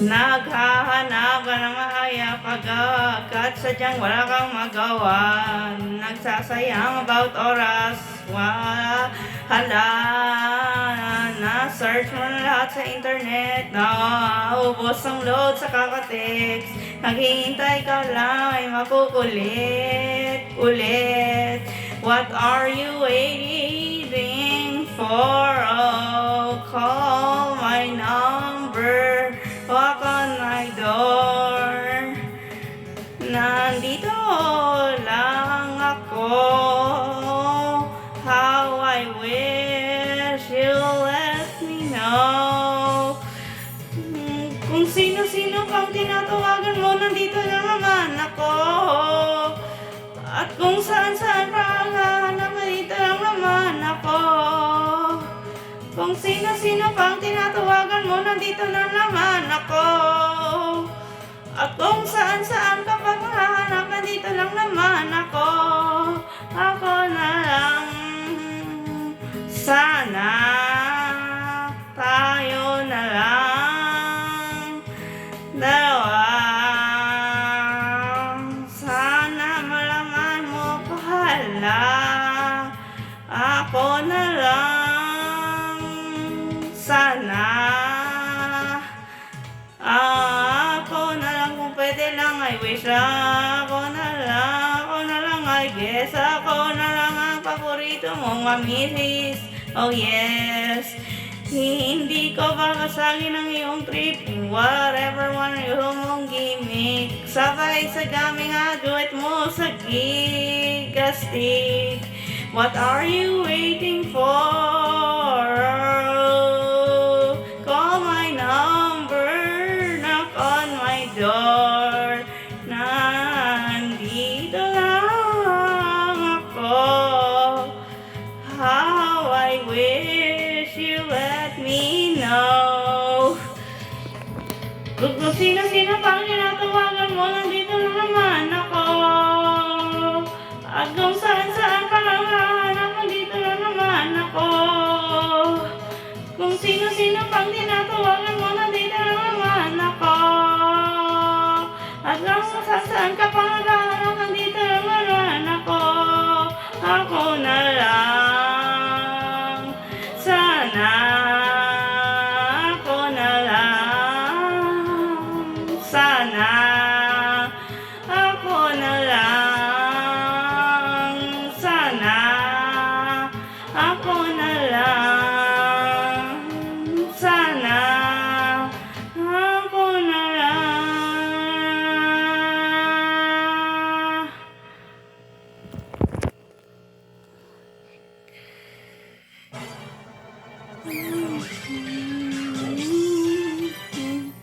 Naghahanap ka ng maayapagkat sadyang wala kang magawa. Nagsasayang about oras, hala. Na-search mo na lahat sa internet, naubos ang load sa kakatext. Naghihintay ka lang ay makukulit ulit. What are you waiting for? Oh, call my number. Walk on my door. Nandito lang ako. How I wish you let me know. Kung sino-sino pang tinatawagan mo, nandito lang naman ako. At kung saan-saan pa ang hahanap, nandito lang naman ako. Kung sino-sino pang tinatawagan mo, nandito na naman ako. At kung saan-saan ka pang hahanap, nandito lang naman ako. Ako na lang. Sana tayo na lang dalawa. Sana malaman mo, pahala. Ako na lang. Sana ako na lang, kung pwede lang, I wish lang. Ako na lang, I guess. Ako na lang ang paborito mong mamilis. Oh yes. Hindi ko pakasagin ang iyong trip. Whatever one yung mong gimmick. Sabay sa gaming aduet mo sa gigastic. What are you waiting for? Call my number. Knock on my door. Nandito lang ako. How I wish you let me know. Kung sino-sino pang tinatawagan mo, nandito lang naman ako. At kung saan-saan ka lang hahanap, nandito lang naman ako. Kung sino-sino pang tinatawagan mo, nandito lang naman ako. At kung saan-saan ka pang hahanap, nandito lang naman ako. Ako na lang. Sana ako na lang. Sana